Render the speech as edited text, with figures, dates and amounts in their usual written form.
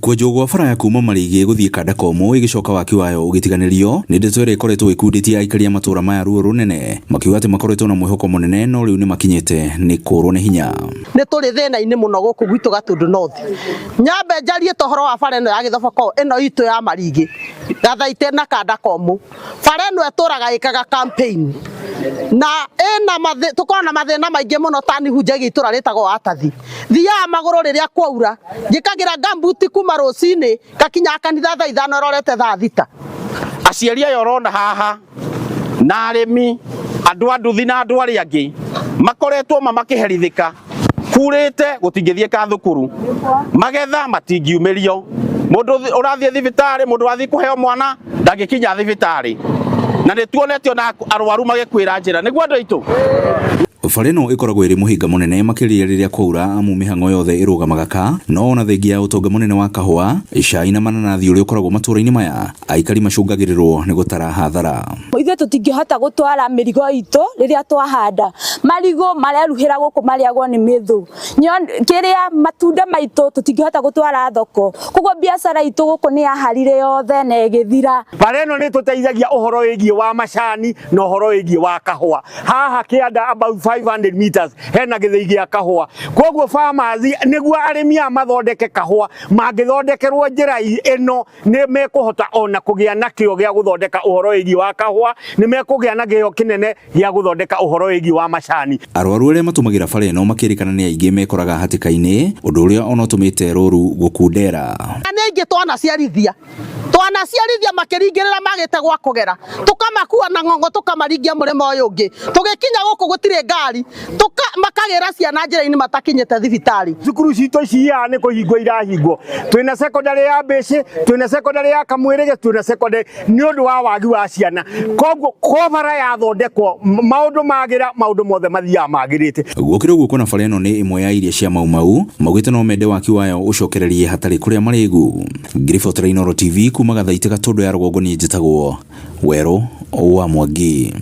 Kwenjwo bara ya kuma Marigi guthii Kadakomo igicoka waki wayo ugitiganirio ni ndeto ire ikoretwo ikunditie aikari a matura maya ruo runene makiuga ati makoretwo na mwihoko munene no riu ni makinyite ni kurwo ni hinya ni turi thina-ini muno guku gwitu Gatundu North nyambe njarie tohoro wa bara ino ya Githoboko ino itu ya Marigi Gathaite na Kadakomo bara ino eturaga ikaga campaign na ena tukona na mathina maingi muno tani hunjagi itura ritagwo Atathi thia maguru riria kwaura ngikagira gambuti kuma rucini gakinya kanitha thaa 5 rorete thaa 6 aciari ayo rona haha na arimi andu anduthi na andu ari angi makoretwo makiherithika kurite gutingithieka thukuru magetha matingiumirio mundu urathie thibitari mundu wathi kuheo mwana ndagikinya thibitari na nituonete ona arwaru magikwira njira niguo andu aitu bara ino ikoragwo iri muhinga munene makiria riria kwaura amu mihango yothe irugamaga ka no ona thengia ya utonga munene wa kahua icai na mananathi uria ukoragwo matura-ini maya aikari macungagirirwo ni gutara hathara ithuĩ tũtingĩhota gũtwara mĩrigo itũ rĩrĩa twahanda marigũ mareruhĩra gũkũ marĩagwo nĩ mĩthũ kĩrĩa matunda maitũ tũtingĩhota gũtwara thoko koguo biacara itũ gũkũ nĩ yaharire yothe na ĩgĩthira bara ĩno nĩ tũteithagia ũhoro wĩgiĩ wa macani na ũhoro wĩgiĩ wa kahũa haha kĩanda about 500 meters hena gĩthĩi gĩa kahũa koguo farmers nĩguo arĩmi a mathondeke kahũa mangĩthondekerwo njĩra ĩno nĩ mekũhota ona kũgĩa na kĩo gĩa gũthondeka ũhoro wĩgiĩ wa kahũa nĩ mekũgĩa na gĩo kĩnene gĩa gũthondeka ũhoro wĩgiĩ wa macani arwaru arĩa matũmagĩra bara ĩno makĩrĩkana nĩ aingĩ mekoraga hatĩka-inĩ ũndũ ũrĩa ona ũtũmĩte rũru gũkundera nĩ aingĩ twanaciarithia makĩringĩrĩra magĩte gwa kũgera tukamakua na ng'ongo tukamaringia mũrĩmo ũyũ ũngĩ tũgĩkinya gũkũ gũtirĩ ngari makagĩra ciana njĩra-inĩ matakinyĩte thibitarĩ cukuru citũ icia nĩ kũhingwo irahingwo twĩna secondary ya Mbĩcĩ twĩna secondary ya Kamwĩrĩge twĩna secondary nĩ ũndũ wa wagi wa ciana koguo bara yathondekwo maũndũ magira maũndũ mothe mathiaga magĩrĩte gũkĩra ũguo kuona bara ĩno nĩ ĩmwe ya iria cia Maumau maugĩte no mende waki wayo ũcokererie hatarĩ kũrĩa marĩgu ngiribotera Inooro TV kuma Gathaite Gatundu ya rũgongo niĩ njĩtagwo Werũ wa Mwangi.